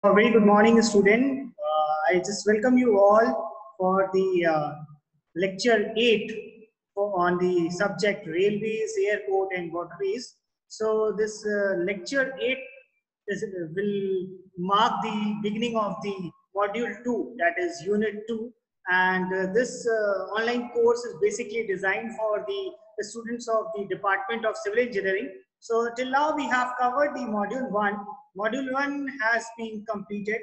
A very good morning, student. I just welcome you all for the lecture 8 on the subject railways, airport, and waterways. So this lecture 8 will mark the beginning of the module 2, that is unit 2. And this online course is basically designed for the students of the Department of Civil Engineering. So till now we have covered the module 1. Module 1 has been completed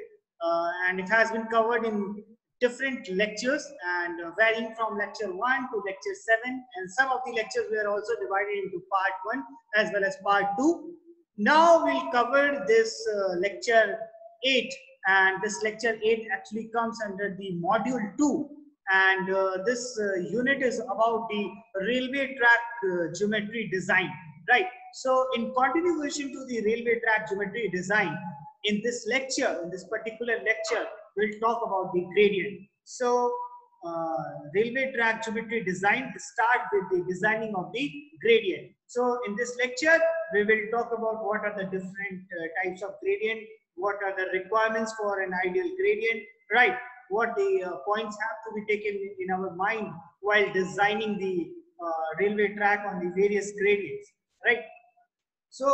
and it has been covered in different lectures and varying from lecture 1 to lecture 7, and some of the lectures were also divided into part 1 as well as part 2. Now we'll cover this lecture 8, and this lecture 8 actually comes under the module 2, and this unit is about the railway track geometry design, right? So in continuation to the railway track geometry design, in this lecture, in this particular lecture, we'll talk about the gradient. So railway track geometry design start with the designing of the gradient. So in this lecture, we will talk about what are the different types of gradient, what are the requirements for an ideal gradient, right? What the points have to be taken in our mind while designing the railway track on the various gradients, right? So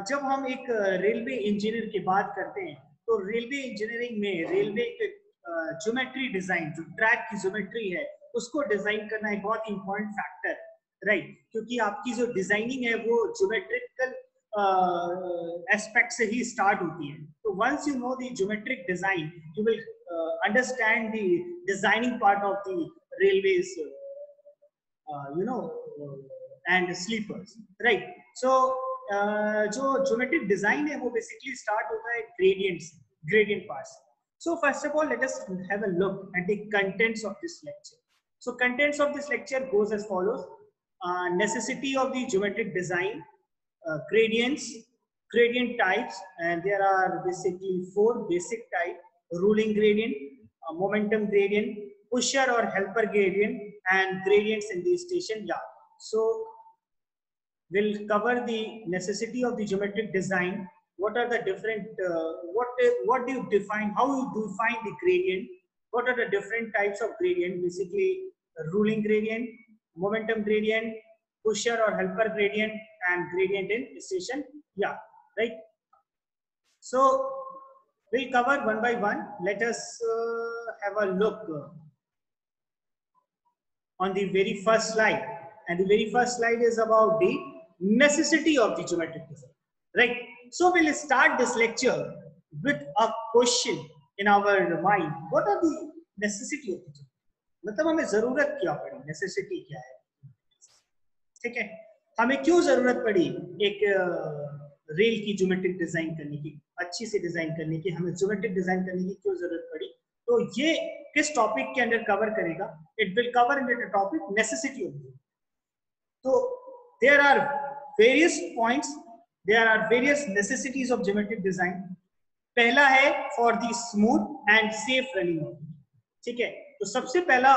जब हम एक railway engineer की बात करते हैं तो railway engineering में railway के ज्योमेट्री डिजाइन, जो ट्रैक की ज्योमेट्री है उसको डिजाइन करना एक बहुत इंपॉर्टेंट फैक्टर, राइट? क्योंकि आपकी जो डिजाइनिंग है वो ज्योमेट्रिकल एस्पेक्ट से ही स्टार्ट होती है. तो once you know the geometric design, you will understand the designing part of the railways, you know, and sleepers, right? So जो ज्योमेट्रिक डिजाइन है वो बेसिकली स्टार्ट होता है gradient part. So first of all, let us have a look at the contents of this lecture. So contents of this lecture goes as follows: necessity of the geometric design, gradients, gradient types, and there are basically 4 basic types: ruling gradient, momentum gradient, pusher or helper gradient, and gradients in the station yard. So we'll cover the necessity of the geometric design. What are the different what do you define, how you define the gradient, what are the different types of gradient, basically ruling gradient, momentum gradient, pusher or helper gradient, and gradient in station yard, right? So we'll cover one by one. Let us have a look on the very first slide, and the very first slide is about the necessity of the geometric design, right? So we'll start this lecture with a question in our mind: what are the necessity of the geometry? मतलब हमें जरूरत क्या पड़ी, necessity क्या है, ठीक है? हमें क्यों जरूरत पड़ी एक रेल की ज्योमेट्रिक डिजाइन करने की, अच्छी से डिजाइन करने की, हमें ज्योमेट्रिक डिजाइन करने की क्यों जरूरत पड़ी? तो ये किस टॉपिक के अंदर कवर करेगा? It will cover in the topic necessity of the. तो there are various points, there are various necessities of geometric design. पहला है for the smooth and safe running of, ठीक है? तो सबसे पहला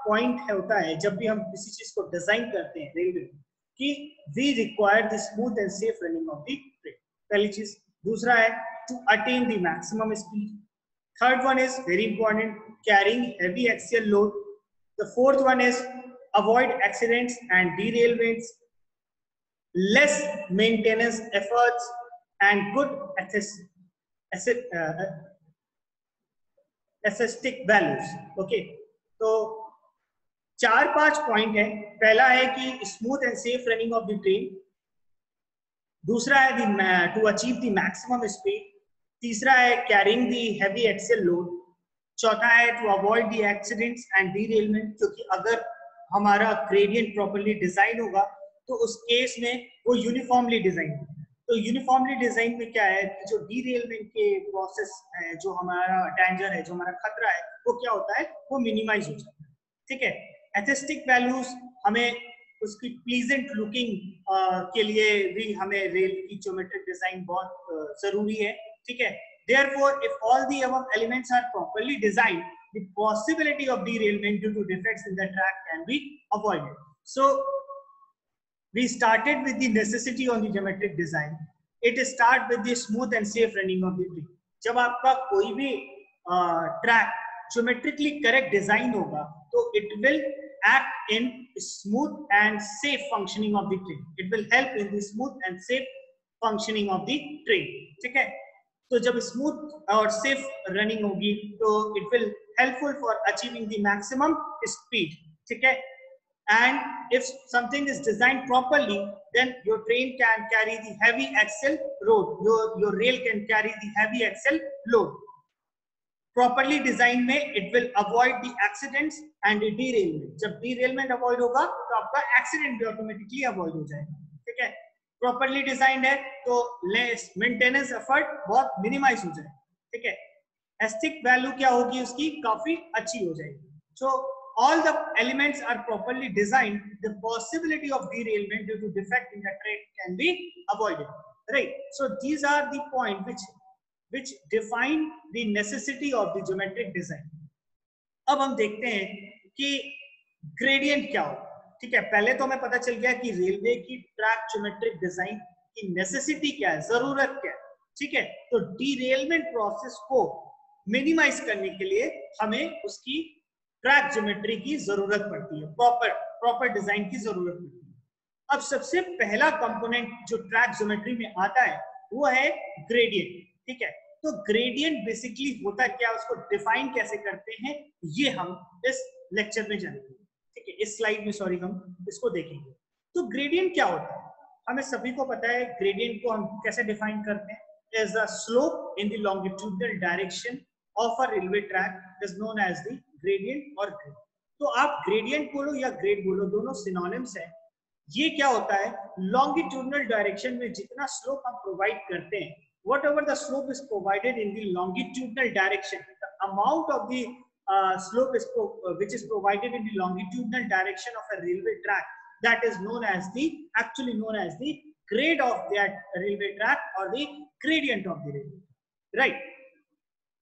पॉइंट है होता है जब भी हम किसी चीज को डिजाइन करते हैं रेलवे कि we require the smooth and safe running of the train, पहली चीज. दूसरा है to attain the maximum speed. Third one is very important, carrying heavy axial load. The fourth one is avoid accidents and derailments, less maintenance efforts, and good aesthetic values. Okay, तो 4-5 point है. पहला है कि smooth and safe running of the train. दूसरा है to achieve the maximum speed. तीसरा है carrying the heavy axial load. चौथा है to avoid the accidents and derailment, क्योंकि अगर हमारा ग्रेडियंट प्रॉपर्ली डिजाइन होगा तो उस केस में वो यूनिफॉर्मली डिजाइन होगा. तो यूनिफॉर्मली डिजाइन में क्या है कि जो डीरेलमेंट के प्रोसेस है, जो हमारा डेंजर है, जो हमारा खतरा है, वो क्या होता है, वो मिनिमाइज हो जाता है, ठीक है? एस्थेटिक वैल्यूज, हमें उसकी प्लीजेंट लुकिंग के लिए भी हमें रेल की ज्योमेट्रिक डिजाइन बहुत जरूरी है, ठीक है? Therefore, if all the above elements are properly designed, the possibility of derailment due to defects in the track can be avoided. So we started with the necessity on the geometric design. It starts with the smooth and safe running of the train. जब आपका कोई भी track geometrically correct design होगा तो it will act in smooth and safe functioning of the train. It will help in the smooth and safe functioning of the train. ठीक है, तो जब स्मूथ और सेफ रनिंग होगी तो it will helpful for achieving the maximum speed. ठीक है, and if something is designed properly, then your train can carry the heavy axle load. Your rail can carry the heavy axle load. Properly design में it will avoid the accidents and derailment. जब derailment avoid होगा तो आपका accident भी automatically avoid हो जाएगा. ठीक है, प्रॉपरली डिजाइंड है तो लेस मेंटेनेंस एफर्ट बहुत मिनिमाइज हो जाएगा. ठीक है, एस्थेटिक वैल्यू क्या होगी उसकी, काफी अच्छी हो जाएगी. सो all the elements are properly designed, the possibility of derailment due to defect in the train can be avoided. Right, so these are the points which define the necessity of the geometric design. अब हम देखते हैं कि gradient क्या होगा. ठीक है, पहले तो हमें पता चल गया कि रेलवे की ट्रैक ज्योमेट्रिक डिजाइन की नेसेसिटी क्या है, जरूरत क्या है. ठीक है, तो डीरेलमेंट प्रोसेस को मिनिमाइज करने के लिए हमें उसकी ट्रैक ज्योमेट्री की जरूरत पड़ती है, प्रॉपर डिजाइन की जरूरत पड़ती है. अब सबसे पहला कंपोनेंट जो ट्रैक ज्योमेट्री में आता है वो है ग्रेडियंट. ठीक है, तो ग्रेडियंट बेसिकली होता क्या, उसको डिफाइन कैसे करते हैं ये हम इस लेक्चर में जानेंगे. ठीक है, इस स्लाइड में सॉरी हम इसको देखेंगे. तो ग्रेडियंट क्या होता है, हमें सभी को पता है. ग्रेडियंट को हम कैसे डिफाइन करते हैं, as a slope in the longitudinal direction of a railway track is known as the gradient और ग्रेड. तो आप ग्रेडियंट बोलो या ग्रेड बोलो, दोनों सिनोनिम्स है. ये क्या होता है, लॉन्गिट्यूडनल डायरेक्शन में जितना स्लोप हम प्रोवाइड करते हैं, whatever the slope is provided in the longitudinal direction, the amount of the slope is which is provided in the longitudinal direction of a railway track, that is known as the grade of that railway track or the gradient of the railway. Right,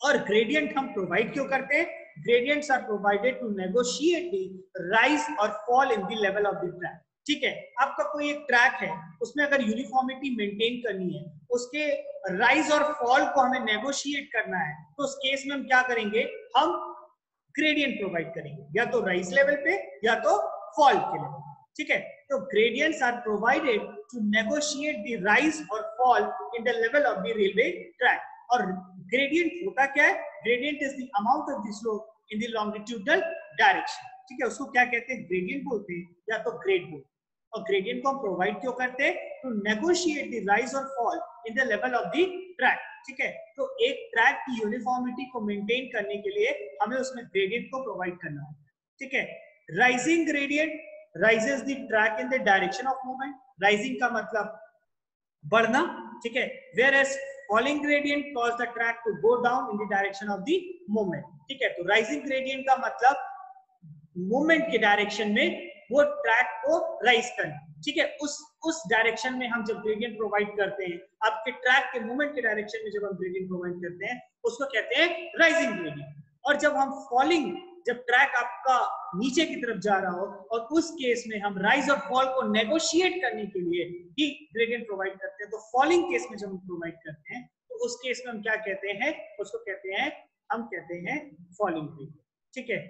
और gradient हम provide क्यों करते हैं, gradients are provided to negotiate the rise or fall in the level of the track. ठीक है, आपका कोई एक ट्रैक है, उसमें अगर यूनिफॉर्मिटी मेंटेन करनी है, उसके राइज और फॉल को हमें नेगोशिएट करना है, तो उस केस में हम क्या करेंगे, हम ग्रेडियंट प्रोवाइड करेंगे, या तो राइज लेवल पे या तो फॉल के लेवल. ठीक है, तो gradients are provided to negotiate the rise और fall in the level of the railway track. और ग्रेडियंट होता क्या है, gradient is the amount of the slope in the longitudinal direction. ठीक है, उसको क्या कहते हैं, ग्रेडियंट बोलते हैं या तो ग्रेड बोलते हैं. और ग्रेडियंट को हम प्रोवाइड क्यों करते हैं, टू नेगोशिएट द राइज और fall in the level of the track. ठीक है, तो एक ट्रैक की यूनिफॉर्मिटी को मेंटेन करने के लिए हमें उसमें ग्रेडियंट को प्रोवाइड करना है. ठीक है, rising gradient rises the track in the direction of movement. Rising का मतलब बढ़ना. ठीक है, whereas falling gradient cause the track to go down in the direction of the movement. ठीक है, तो राइजिंग ग्रेडियंट का मतलब मूवमेंट के डायरेक्शन में वो ट्रैक को राइज करना. ठीक है, उस डायरेक्शन में हम जब ग्रेडियंट प्रोवाइड करते हैं, आपके ट्रैक के मूवमेंट के डायरेक्शन में जब हम ग्रेडियंट प्रोवाइड करते हैं, उसको कहते हैं राइजिंग ग्रेडियंट. और जब हम फॉलिंग, जब ट्रैक आपका नीचे की तरफ जा रहा हो और उस केस में हम राइज और फॉल को नेगोशिएट करने के लिए ही ग्रेडियंट प्रोवाइड करते हैं, तो फॉलिंग केस में जब हम प्रोवाइड करते हैं तो उस केस में हम क्या कहते हैं, उसको कहते हैं, हम कहते हैं फॉलिंग ग्रेडियंट. ठीक है,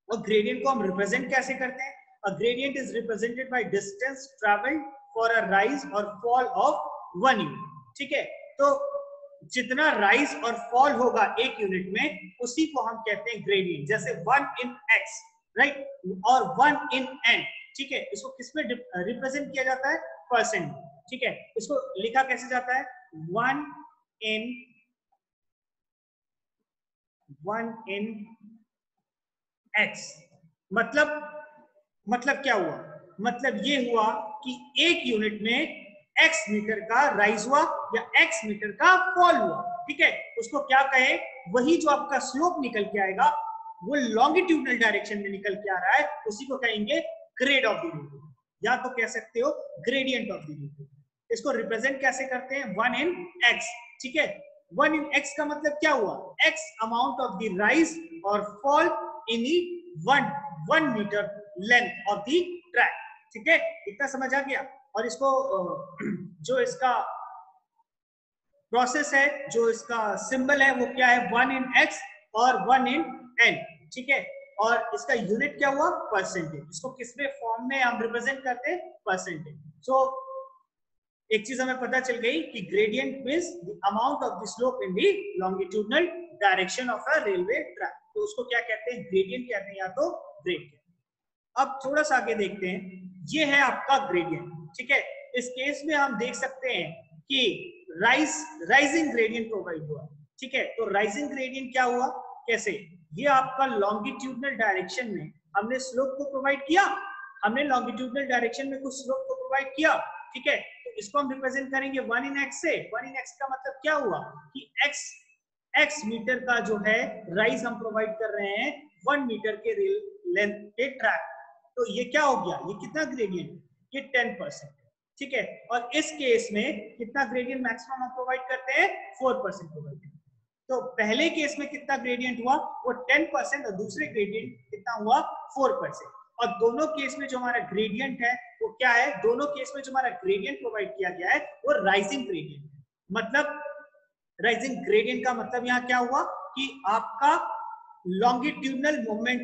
और ग्रेडियंट को हम रिप्रेजेंट कैसे करते हैं, a gradient is represented by distance traveled for a rise or fall of 1 unit. ठीक है, तो जितना राइज और फॉल होगा एक यूनिट में, उसी को हम कहते हैं ग्रेडियंट. जैसे 1 in x, राइट, और 1 in n. ठीक है, इसको किसमें रिप्रेजेंट किया जाता है, परसेंट. ठीक है, इसको लिखा कैसे जाता है, 1 in x. मतलब क्या हुआ, मतलब ये हुआ कि एक यूनिट में x मीटर का राइज हुआ या x मीटर का फॉल हुआ. ठीक है, उसको क्या कहे, वही जो आपका स्लोप निकल के आएगा वो लॉन्गिट्यूडनल डायरेक्शन में निकल के आ रहा है, उसी को कहेंगे ग्रेड ऑफ द रेलवे, या तो कह सकते हो ग्रेडियंट ऑफ द रेलवे. इसको रिप्रेजेंट कैसे करते हैं, 1 in x. ठीक है, 1 in x का मतलब क्या हुआ, x amount of the rise और fall in one metre length of the track. ठीक है, इतना समझ आ गया. और इसको जो इसका प्रोसेस है, जो इसका सिंबल है वो क्या है, 1 इन x और 1 इन n, ठीक है। और इसका यूनिट क्या हुआ, परसेंटेज। इसको किस में फॉर्म में हम रिप्रेजेंट करते हैं, परसेंटेज। सो एक चीज हमें पता चल गई कि gradient means the amount of the slope in the longitudinal direction of a railway track. तो उसको क्या कहते हैं, ग्रेडियंट कहते हैं या तो ग्रेड। अब थोड़ा सा आगे देखते हैं, ये है आपका ग्रेडियंट, ठीक है। इस केस में हम देख सकते हैं कि राइजिंग ग्रेडियंट प्रोवाइड हुआ, ठीक है। तो राइजिंग ग्रेडियंट क्या हुआ, कैसे, ये आपका लॉन्गिट्यूडनल डायरेक्शन में हमने स्लोप को प्रोवाइड किया, हमने लॉन्गिट्यूडनल डायरेक्शन में कुछ स्लोप को प्रोवाइड किया, ठीक है। तो इसको हम रिप्रेजेंट करेंगे 1 इन x से। 1 इन x का मतलब क्या हुआ कि x मीटर का जो है राइज हम प्रोवाइड कर रहे हैं 1 मीटर के रेल लेंथ के ट्रैक। तो ये क्या हो गया, ये कितना ग्रेडियंट, ये 10%, ठीक है। और इस केस में कितना ग्रेडियंट मैक्सिमम हम प्रोवाइड करते हैं, 4% प्रोवाइड करते हैं। तो पहले केस में कितना ग्रेडियंट हुआ, वो 10%, और दूसरे ग्रेडियंट कितना हुआ, 4%। और दोनों केस में जो हमारा ग्रेडियंट है वो क्या है, दोनों केस में जो हमारा ग्रेडियंट प्रोवाइड किया गया है वो राइजिंग ग्रेडियंट। मतलब राइजिंग ग्रेडियंट का मतलब यहाँ क्या हुआ कि आपका लॉन्गिट्यूडनल मूवमेंट,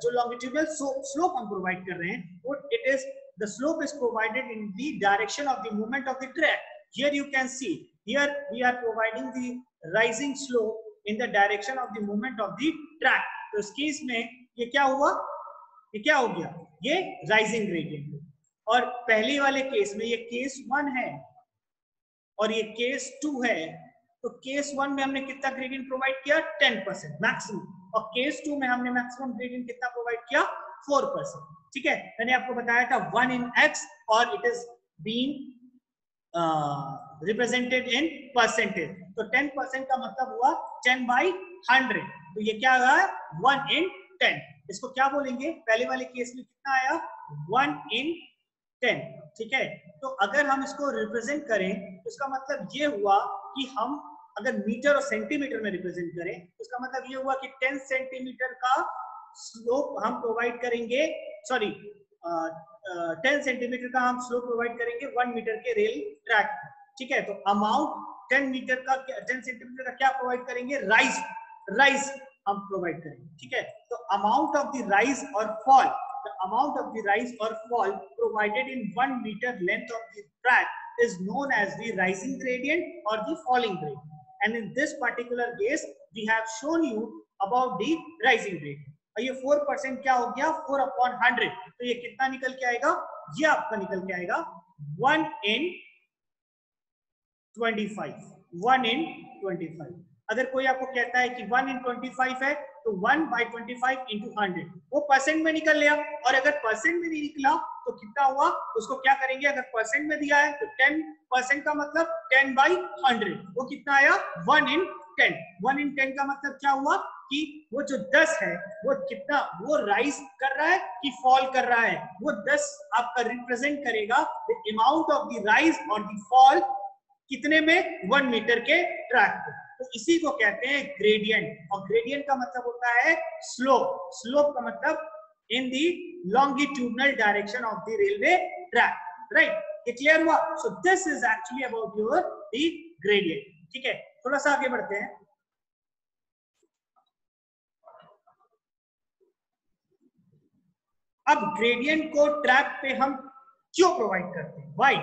जो लॉन्गिट्यूडनल स्लोप हम प्रोवाइड कर रहे हैं वो it is the slope is provided in the direction of the movement of the track. Here you can see, here we are providing the rising slope in the direction of the movement of the track. तो इस case में ये क्या हुआ, ये क्या हो गया, ये राइजिंग ग्रेडियंट। और पहले वाले केस में ये केस 1 है और ये केस 2 है। तो केस 1 में हमने कितना ग्रेडियंट प्रोवाइड किया, 10% मैक्सिमम, और केस 2 में हमने मैक्सिमम ग्रेडियंट कितना प्रोवाइड किया, 4%, ठीक है। मैंने आपको बताया था 1 इन x और it is being represented in percentage. तो 10% का मतलब हुआ 10/100। तो ये क्या हुआ, 1 इन 10। इसको क्या बोलेंगे, पहले वाले केस में कितना आया, 1 इन 10, ठीक है। तो अगर हम इसको रिप्रेजेंट करें तो इसका मतलब ये हुआ कि हम अगर मीटर और सेंटीमीटर में रिप्रेजेंट करें तो इसका मतलब ये हुआ कि 10 सेंटीमीटर का स्लोप हम प्रोवाइड करेंगे, सॉरी 10 सेंटीमीटर का हम स्लोप प्रोवाइड करेंगे 1 मीटर के रेल ट्रैक, ठीक है। तो अमाउंट 10 मीटर का, 10 सेंटीमीटर का क्या प्रोवाइड करेंगे, राइज हम प्रोवाइड करेंगे, ठीक है। तो अमाउंट ऑफ द राइज और fall, the amount of the rise or fall provided in 1 meter length of the track is known as the rising gradient or the falling gradient. And in this particular case we have shown you about the rising gradient. और ये 4% क्या हो गया, 4/100। तो ये कितना निकल के आएगा, ये आपका निकल के आएगा 1 in 25, 1 in 25। अगर कोई आपको कहता है कि 1 in 25 है तो 1/25 into 100 वो परसेंट में निकल लिया। और अगर परसेंट में नहीं निकला तो कितना हुआ, उसको क्या करेंगे, अगर परसेंट में दिया है तो 10% का मतलब 10/100, वो कितना आया, 1 in 10। 1 in 10 का मतलब क्या हुआ कि वो जो 10 है वो कितना, वो राइज कर रहा है कि फॉल कर रहा है, वो 10 आपका रिप्रेजेंट करेगा the amount of the rise और द फॉल कितने में, 1 मीटर के ट्रैक को। तो इसी को कहते हैं ग्रेडियंट। और ग्रेडियंट का मतलब होता है स्लोप, स्लोप का मतलब in the longitudinal direction of the railway track, right. ये क्लियर हुआ। So this is actually about your the gradient, ठीक है। थोड़ा सा आगे बढ़ते हैं। अब ग्रेडियंट को ट्रैक पे हम क्यों प्रोवाइड करते हैं, why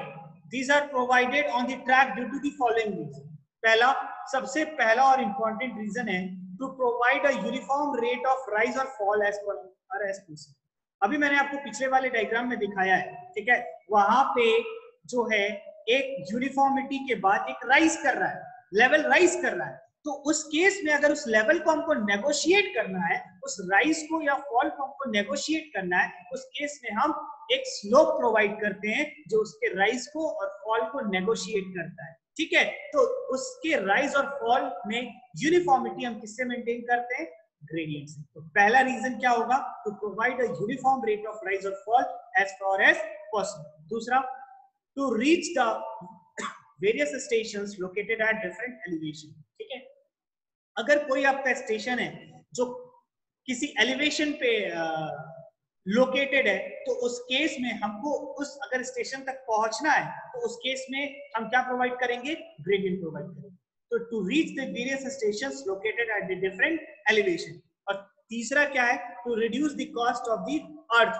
these are provided on the track due to the following reason। पहला, सबसे पहला और इंपॉर्टेंट रीजन है to provide a uniform rate of rise और फॉल एज पर एस। अभी मैंने आपको पिछले वाले डायग्राम में दिखाया है, ठीक है। वहां पे जो है एक यूनिफॉर्मिटी के बाद एक राइज कर रहा है, लेवल राइज कर रहा है। तो उस केस में अगर उस लेवल को हमको नेगोशिएट करना है, उस राइज को या फॉल को हमको नेगोशिएट करना है, उस केस में हम एक स्लोप प्रोवाइड करते हैं जो उसके राइज को और फॉल को नेगोशिएट करता है, ठीक है। तो उसके राइज और फॉल में यूनिफॉर्मिटी हम किससे मेंटेन करते हैं, ग्रेडियंट से। तो पहला रीजन क्या होगा, to provide a uniform rate of rise और fall as far as possible. दूसरा, to reach the various stations located at different elevation, ठीक है। अगर कोई आपका स्टेशन है जो किसी एलिवेशन पे लोकेटेड है तो उस केस में हमको उस अगर स्टेशन तक पहुंचना है तो उस केस में हम क्या प्रोवाइड करेंगे, ग्रेडियंट प्रोवाइड करेंगे। तो to reach the various stations located at the different elevation. और तीसरा क्या है, to reduce the cost of the earth.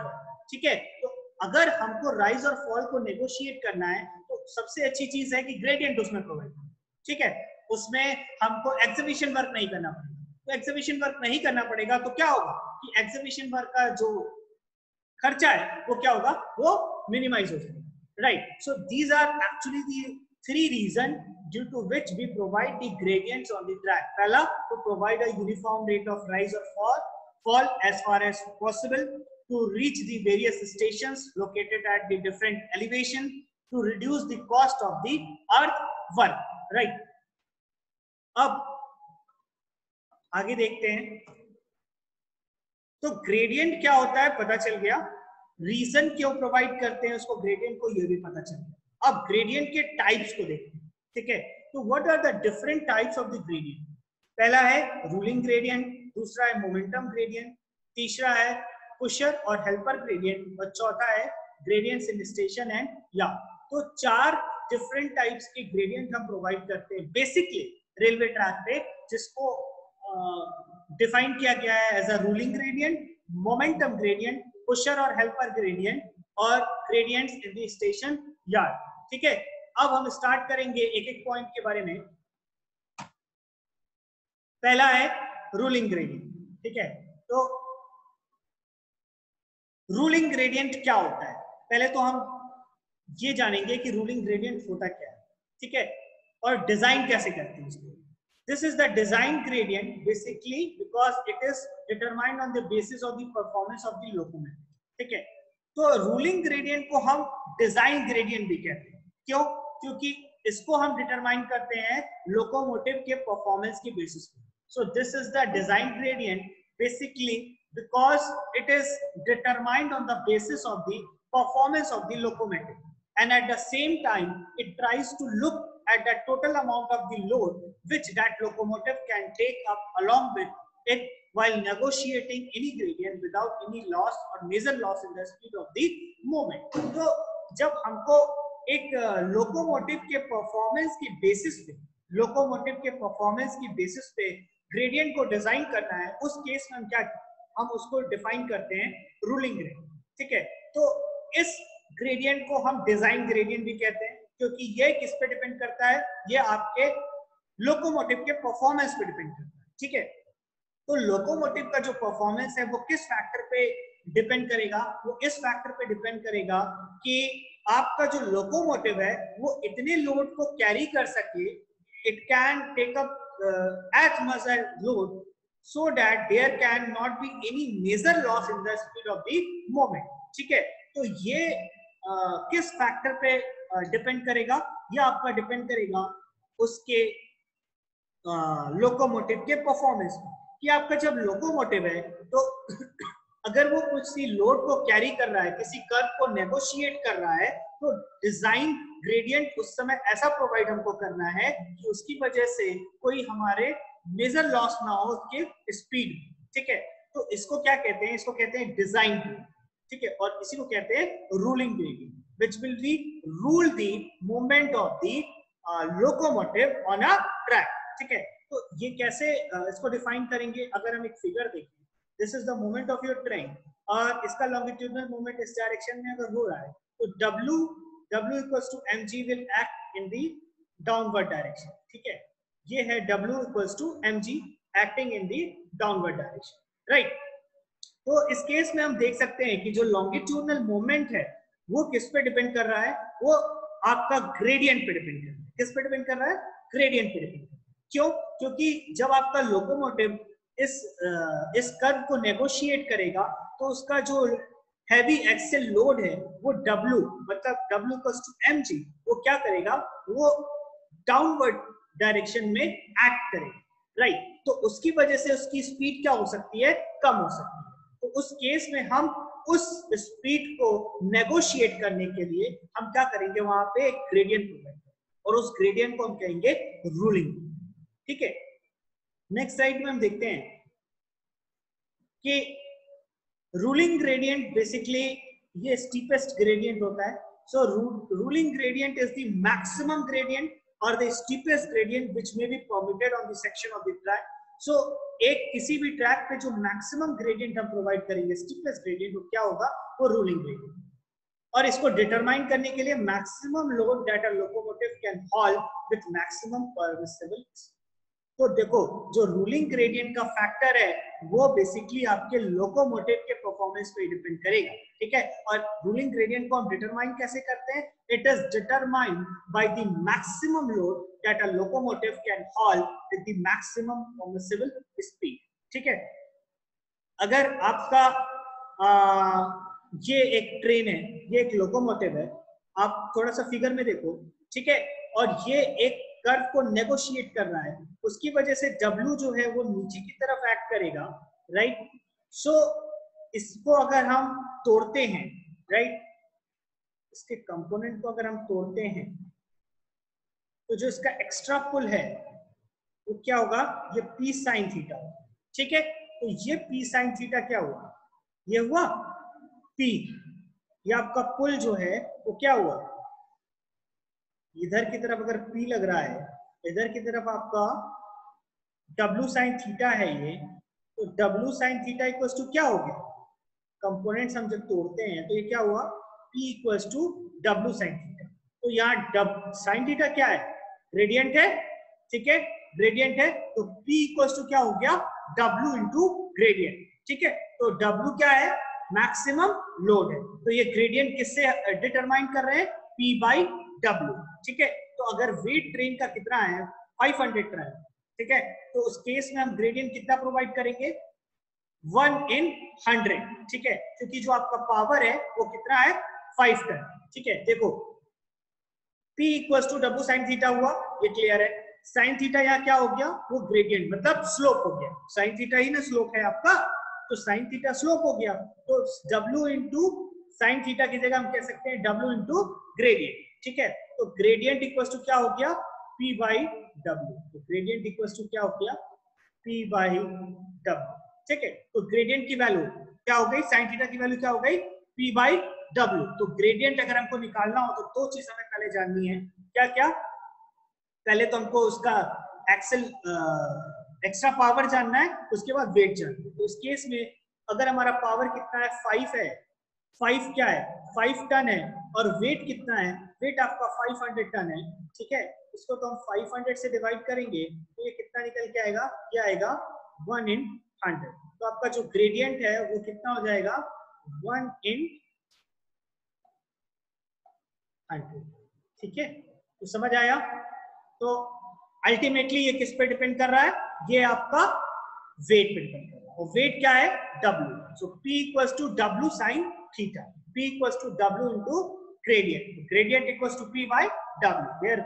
ठीक है, तो अगर हमको राइज और फॉल को नेगोशिएट करना है तो सबसे अच्छी चीज है कि ग्रेडियंट उसमें प्रोवाइड करें। ठीक है, उसमें हमको एग्जीबिशन वर्क नहीं करना पड़ेगा। तो एग्जीबिशन वर्क नहीं करना पड़ेगा तो क्या होगा कि एग्जीबिशन वर्क का जो खर्चा है वो क्या होगा, वो मिनिमाइज हो जाएगा। Right, so these are actually the 3 reasons due to which we provide the gradients on the track. पहला, to provide a uniform rate of rise or fall as far as possible, to reach the various stations located at the different elevation, to reduce the cost of the earth work. Right, अब आगे देखते हैं। तो gradient क्या होता है पता चल गया, रीजन क्यों प्रोवाइड करते हैं उसको ग्रेडियंट को, ये भी पता चल गया। अब ग्रेडियंट के टाइप्स को देखते हैं। ठीक है, तो what are the different types of the gradient. पहला है रूलिंग ग्रेडियंट, दूसरा है मोमेंटम ग्रेडियंट, तीसरा है पुशर और हेल्पर ग्रेडियंट, और चौथा है gradients in station and yard. तो 4 डिफरेंट टाइप्स के ग्रेडियंट हम प्रोवाइड करते हैं बेसिकली रेलवे ट्रैक पे, जिसको डिफाइन किया गया है as a ruling gradient, momentum gradient, pusher और हेल्पर ग्रेडियंट, और gradients in the station yard. ठीक है, अब हम स्टार्ट करेंगे एक एक पॉइंट के बारे में। पहला है रूलिंग ग्रेडियंट। ठीक है, तो रूलिंग ग्रेडियंट क्या होता है, पहले तो हम ये जानेंगे कि रूलिंग ग्रेडियंट होता क्या है। ठीक है, और डिजाइन कैसे करते हैं इसको। This is the design gradient basically because it is determined on the basis of the performance of the locomotive. ठीक है, तो रूलिंग ग्रेडियंट को हम डिजाइन ग्रेडियंट भी कहते हैं। क्यों? क्योंकि इसको हम डिटरमाइन करते हैं लोकोमोटिव के परफॉर्मेंस के बेसिस पे। सो this is the design gradient basically because it is determined on the basis of the performance of the locomotive, and at the same time it tries to look at the total amount of the load which that locomotive can take up along with it while negotiating any gradient without any loss or major loss in the speed of the movement. तो जब हमको एक locomotive के performance की basis पे gradient को design करना है, उस केस में हम उसको डिफाइन करते हैं रूलिंग ग्रेडियंट। ठीक है, तो इस ग्रेडियंट को हम डिजाइन ग्रेडियंट भी कहते हैं क्योंकि ये किस पे डिपेंड करता है, ये आपके लोकोमोटिव के परफॉर्मेंस पे डिपेंड करता है। ठीक है, तो लोकोमोटिव का जो परफॉर्मेंस है वो किस फैक्टर पे डिपेंड करेगा, वो इस फैक्टर पे डिपेंड करेगा कि आपका जो लोकोमोटिव है वो इतने लोड को कैरी कर सके, it can take up as much as load so that there can not be any major loss in the speed of the movement. ठीक है, तो ये किस फैक्टर पे डिपेंड करेगा, ये आपका डिपेंड करेगा उसके लोकोमोटिव के परफॉर्मेंस पे, कि आपका जब लोकोमोटिव है तो अगर वो किसी लोड को कैरी कर रहा है, किसी कर्व को नेगोशिएट कर रहा है, तो डिजाइन ग्रेडियंट उस समय ऐसा प्रोवाइड हमको करना है कि उसकी वजह से कोई हमारे मेजर लॉस ना हो उसके स्पीड में। ठीक है, तो इसको क्या कहते हैं, इसको कहते हैं डिजाइन ग्रेडियंट। ठीक है, और इसी को कहते हैं ruling gradient which will be rule the movement of the locomotive on a track. ठीक है, तो ये कैसे इसको डिफाइन करेंगे, अगर हम एक फिगर देखें, this is the movement of your train और इसका लॉन्गिट्यूडनल मूवमेंट इस डायरेक्शन में अगर हो रहा है तो W equals to mg will act in the downward direction. ठीक है, ये है W equals to mg acting in the downward direction. Right? तो इस केस में हम देख सकते हैं कि जो लॉन्गिट्यूडनल मोमेंट है वो किस पे डिपेंड कर रहा है, वो आपका ग्रेडियंट पे डिपेंड कर रहा है। किस पे डिपेंड कर रहा है? ग्रेडियंट पे डिपेंड कर रहा है। क्यों? क्योंकि जब आपका लोकोमोटिव इस कर्व को नेगोशिएट करेगा तो उसका जो हैवी एक्सेल लोड है वो W मतलब W इक्वल्स टू mg, वो क्या करेगा, वो डाउनवर्ड डायरेक्शन में एक्ट करेगा। राइट, तो उसकी वजह से उसकी स्पीड क्या हो सकती है, कम हो सकती है। तो उस केस में हम उस स्पीड को नेगोशिएट करने के लिए हम क्या करेंगे, वहां पे एक ग्रेडियंट प्रोवाइड करेंगे और उस ग्रेडियंट को हम कहेंगे रूलिंग। ठीक है, नेक्स्ट स्लाइड में हम देखते हैं कि रूलिंग ग्रेडियंट बेसिकली ये स्टीपेस्ट ग्रेडियंट होता है। So ruling gradient is the maximum gradient or the steepest gradient which may be permitted on the section of the track. So एक किसी भी ट्रैक पे जो मैक्सिमम ग्रेडियंट हम प्रोवाइड करेंगे, स्टीपेस्ट ग्रेडियंट, वो क्या होगा, वो रूलिंग ग्रेडियंट। और इसको डिटरमाइन करने के लिए maximum load that a locomotive can hall with maximum permissible. तो देखो जो रूलिंग ग्रेडियंट का फैक्टर है वो बेसिकली आपके लोकोमोटिव के परफॉर्मेंस पे डिपेंड करेगा, ठीक है। और रूलिंग ग्रेडियंट को हम डिटरमाइन कैसे करते हैं? It is determined by the maximum load that a locomotive can hall with the maximum permissible speed, ठीक है। अगर आपका ये एक ट्रेन है, ये एक लोकोमोटिव है, आप थोड़ा सा फिगर में देखो, ठीक है, और ये एक कर्व को नेगोशिएट कर रहा है, उसकी वजह से W जो है वो नीचे की तरफ एक्ट करेगा, राइट। सो इसको अगर हम तोड़ते हैं, राइट, इसके कंपोनेंट को अगर हम तोड़ते हैं तो जो इसका एक्स्ट्रा पुल है वो क्या होगा, ये P sin थीटा, ठीक है। तो ये P sin थीटा क्या हुआ, ये हुआ P, ये आपका पुल जो है वो क्या हुआ, इधर की तरफ अगर P लग रहा है, इधर की तरफ आपका W sin थीटा है ये, तो W sin theta equals to क्या हो गया, कंपोनेंट्स हम जब तोड़ते हैं तो ये क्या हुआ, P equals to W sin theta. तो यहाँ sin थीटा क्या है, ग्रेडियंट है, ठीक है, ग्रेडियंट है, तो P इक्वल्स टू क्या हो गया, W इंटू ग्रेडियंट, ठीक है। तो W क्या है, मैक्सिमम लोड है, तो ये ग्रेडियंट किससे डिटरमाइन कर रहे हैं, P बाई W, ठीक है। तो अगर वेट ट्रेन का कितना है, 500 टन, ठीक है, तो उस केस में हम ग्रेडियंट कितना प्रोवाइड करेंगे, 1/100, ठीक है, क्योंकि जो आपका पावर है वो कितना है, 5 टन, ठीक है। देखो P equals to W sin theta हुआ, ये क्लियर है। sin थीटा यहाँ क्या हो गया, वो ग्रेडियंट मतलब स्लोप हो गया, sin थीटा ही ना स्लोप है आपका, तो sin थीटा स्लोप हो गया, तो W इंटू sin थीटा की जगह हम कह सकते हैं W इंटू ग्रेडियंट, ठीक है। तो ग्रेडियंट इक्वल्स टू क्या हो गया, P बाई W, तो ग्रेडियंट इक्वल्स टू क्या हो गया, P बाई W, ठीक है। तो ग्रेडियंट की वैल्यू क्या हो गई, sin थीटा की वैल्यू क्या हो गई, P बाई W। तो ग्रेडियंट अगर हमको निकालना हो तो दो चीज हमें पहले जाननी है, क्या क्या, पहले तो हमको उसका एक्सेल एक्स्ट्रा पावर जानना है, उसके बाद वेट जानना है। तो इस केस में अगर हमारा पावर कितना है, 5 है, 5 क्या है, 5 टन है, और वेट कितना है, वेट आपका 500 टन है, ठीक है। इसको तो हम 500 से डिवाइड करेंगे तो ये कितना निकल के आएगा, ये आएगा 1/100। तो आपका जो ग्रेडियंट है वो कितना हो जाएगा, 1/100, ठीक है। तो समझ आया। तो अल्टीमेटली ये किस पे डिपेंड कर रहा है, ये आपका वेट पे डिपेंड कर रहा है, और वेट क्या है, W। So P equals to W sin theta, P equals to W into gradient, gradient equals to P by W, where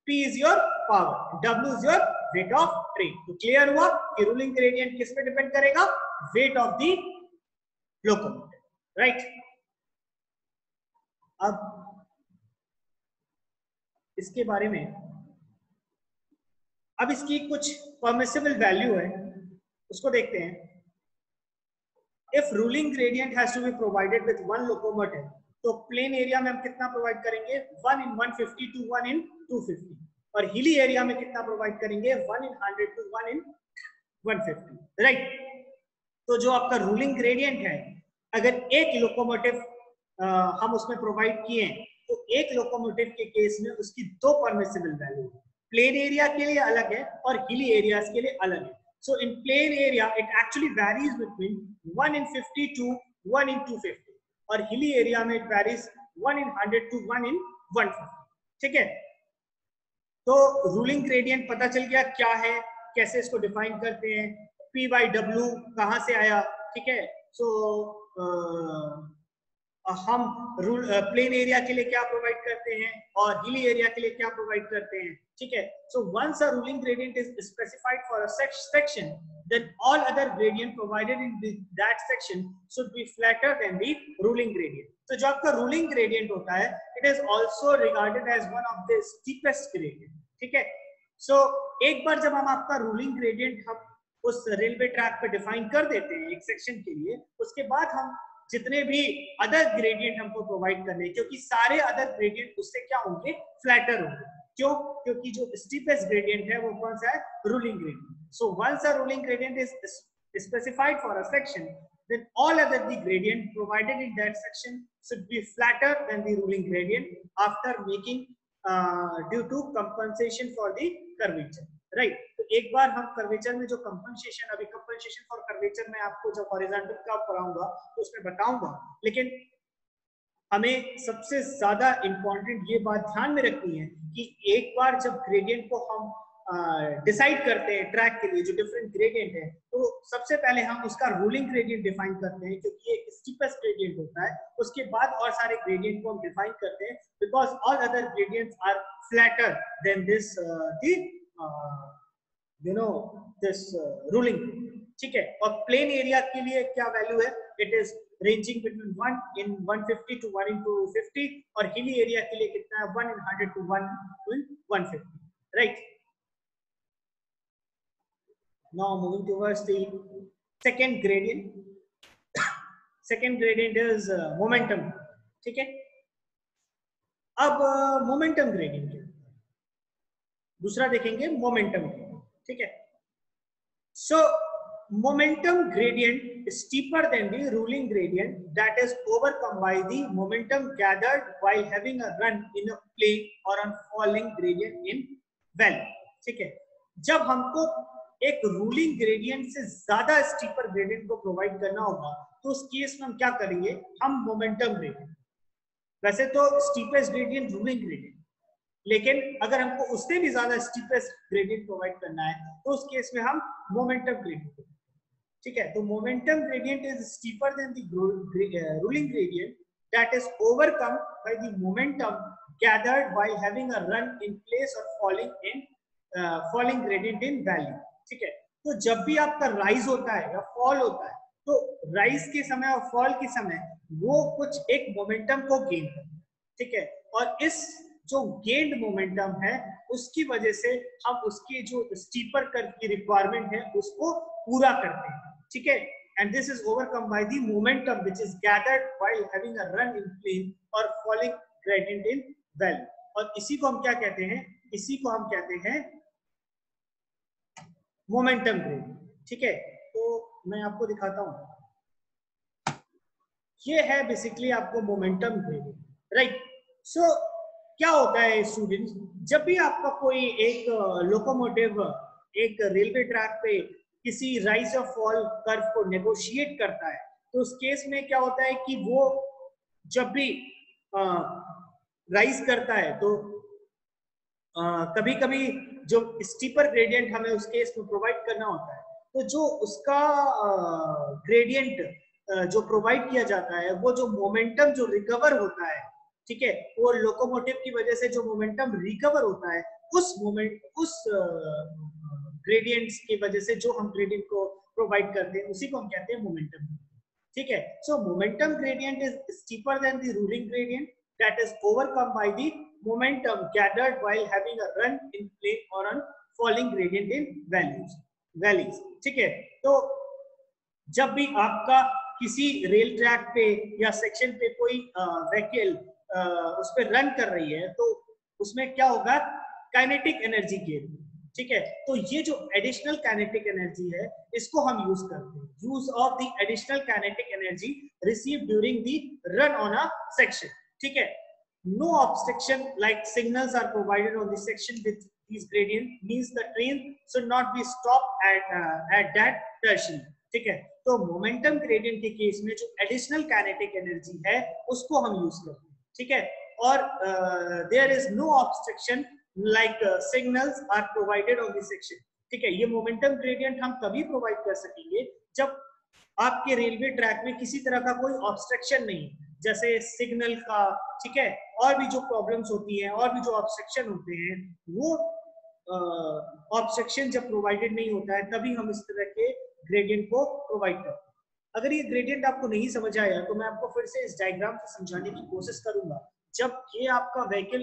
P is your power, W is your weight of train. तो clear हुआ कि ruling gradient किस पे depend करेगा, weight of the locomotive, right. अब इसके बारे में, अब इसकी कुछ परमिसिबल वैल्यू है, उसको देखते हैं। If ruling gradient has to be provided with one locomotive, तो प्लेन एरिया में हम कितना प्रोवाइड करेंगे, 1/150 टू 1/250, और हिली एरिया में कितना प्रोवाइड करेंगे, 1/100 टू 1/150, राइट। तो जो आपका रूलिंग ग्रेडियंट है, अगर एक लोकोमोटिव हम उसमें प्रोवाइड किए हैं, तो एक लोकोमोटिव के केस में उसकी दो परमिसिबल वैल्यू है, प्लेन एरिया के लिए अलग है और हिली एरियाज के लिए अलग है। So in plain area, it actually varies between 1/50 to 1/250, और hilly area में it varies 1/100 to 1/150, ठीक है। तो रूलिंग ग्रेडियंट पता चल गया क्या है, कैसे इसको डिफाइन करते हैं, P by W कहाँ से आया, ठीक है। सो हम प्लेन एरिया के लिए क्या प्रोवाइड करते हैं और हिली एरिया के लिए क्या प्रोवाइड करते हैं, ठीक है। So once a ruling gradient is specified for a section, then all other gradient provided in that section should be flatter than the ruling gradient. तो जो आपका रूलिंग ग्रेडियंट होता है, it is also regarded as one of the steepest gradient, ठीक है। सो एक बार जब हम आपका रूलिंग ग्रेडियंट हम उस रेलवे ट्रैक पे डिफाइन कर देते हैं एक सेक्शन के लिए, उसके बाद हम जितने भी अदर ग्रेडियंट हमको प्रोवाइड करने, क्योंकि सारे अदर ग्रेडियंट उससे क्या होंगे, फ्लैटर होंगे, क्यों? क्योंकि जो स्टीपेस्ट ग्रेडियंट है वो कौन सा है? Ruling gradient. So once a ruling gradient is specified for a section, then all other the gradient provided in that section should be flatter than the ruling gradient after making due to compensation for the curvature, right? तो एक बार हम curvature में जो compensation, अभी compensation for curvature में आपको जब horizontal का पढ़ाऊंगा तो उसमें बताऊंगा, लेकिन हमें सबसे ज्यादा इंपॉर्टेंट ये बात ध्यान में रखनी है कि एक बार जब ग्रेडियंट को हम डिसाइड करते हैं ट्रैक के लिए जो डिफरेंट ग्रेडियंट है, तो सबसे पहले हम उसका रूलिंग ग्रेडियंट डिफाइन करते हैं क्योंकि ये स्टीपेस्ट ग्रेडियंट होता है। उसके बाद और सारे ग्रेडियंट को हम डिफाइन करते हैं because all other gradients are flatter than this this ruling, ठीक है। और प्लेन एरिया के लिए क्या वैल्यू है? It is ranging between 1 in 150 to 1 into 50, और हिली एरिया के लिए कितना है? 1 in 100 to 1 in 150, right? Now moving towards the second gradient. Second gradient is momentum, ठीक है। अब मोमेंटम ग्रेडियंट दूसरा देखेंगे, मोमेंटम, ठीक है। सो momentum gradient is steeper than the ruling gradient that is overcome by the momentum gathered while having a run in a plane or on falling gradient in valley, ठीक है। जब हमको एक ruling gradient से ज्यादा steeper gradient को provide करना होगा तो उस केस में हम क्या करेंगे? हम मोमेंटम ग्रेडियंट, वैसे तो स्टीपेस्ट ग्रेडियंट रूलिंग ग्रेडियंट, लेकिन अगर हमको उससे भी ज्यादा स्टीपेस्ट ग्रेडियंट प्रोवाइड करना है तो उस केस में हम मोमेंटम ग्रेडियंट, ठीक है। तो momentum gradient is steeper than the ruling gradient that is overcome by the momentum gathered while having a run in place और फॉलिंग ग्रेडियंट इन वैली, ठीक है। तो जब भी आपका राइज होता है या फॉल होता है तो राइज के समय और फॉल के समय वो कुछ एक मोमेंटम को गेन करते हैं, ठीक है। और इस जो गेन्ड मोमेंटम है उसकी वजह से हम उसके जो स्टीपर कर्व की रिक्वायरमेंट है उसको पूरा करते हैं, ठीक है। And this is overcome by the momentum which is gathered while having a run in plain और फॉलिंग ग्रेडियंट इन वैली। और इसी को हम क्या कहते हैं? इसी को हम कहते हैं मोमेंटम ग्रेडियंट, ठीक है। तो मैं आपको दिखाता हूं, ये है बेसिकली आपको मोमेंटम ग्रेडियंट, राइट। सो क्या होता है स्टूडेंट्स, जब भी आपका कोई एक लोकोमोटिव एक रेलवे ट्रैक पे किसी राइज और फॉल कर्व को नेगोशिएट करता है तो उस केस में क्या होता है कि वो जब भी राइज करता है तो कभी कभी जो स्टीपर ग्रेडियंट हमें उस केस में प्रोवाइड करना होता है, तो जो उसका ग्रेडियंट जो प्रोवाइड किया जाता है वो जो मोमेंटम जो रिकवर होता है, ठीक है, वो लोकोमोटिव की वजह से जो मोमेंटम रिकवर होता है उस ग्रेडियंट्स की वजह से जो हम ग्रेडियंट को प्रोवाइड करते हैं उसी को हम कहते हैं मोमेंटम, ठीक है। So momentum gradient is steeper than the ruling gradient that is overcome by the momentum gathered while having a run in plane or on falling gradient in valleys, ठीक है। तो जब भी आपका किसी रेल ट्रैक पे या सेक्शन पे कोई व्हीकल उस पे रन कर रही है तो उसमें क्या होगा? काइनेटिक एनर्जी गेन, ठीक है। तो ये जो एडिशनल काइनेटिक एनर्जी है इसको हम यूज करते हैं, use of the additional kinetic energy received during the run on a section, ठीक है। No obstruction like signals are provided on the section with these gradient means the train should not be stopped at that station, ठीक है। तो momentum gradient के case में जो additional kinetic energy है उसको हम यूज करते हैं, ठीक है। और there is no obstruction like signals are provided on the section, ठीक है। ये मोमेंटम ग्रेडियंट हम तभी प्रोवाइड कर सकेंगे जब आपके रेलवे ट्रैक में किसी तरह का कोई ऑब्स्ट्रक्शन नहीं है, जैसे सिग्नल का, ठीक है, और भी जो प्रॉब्लम्स होती हैं और भी जो ऑब्स्ट्रक्शन होते हैं वो ऑब्स्ट्रक्शन जब प्रोवाइडेड नहीं होता है तभी हम इस तरह के ग्रेडियंट को प्रोवाइड करते हैं। अगर ये ग्रेडियंट आपको नहीं समझ आया तो मैं आपको फिर से इस डायग्राम से समझाने की कोशिश करूंगा। जब ये आपका व्हीकल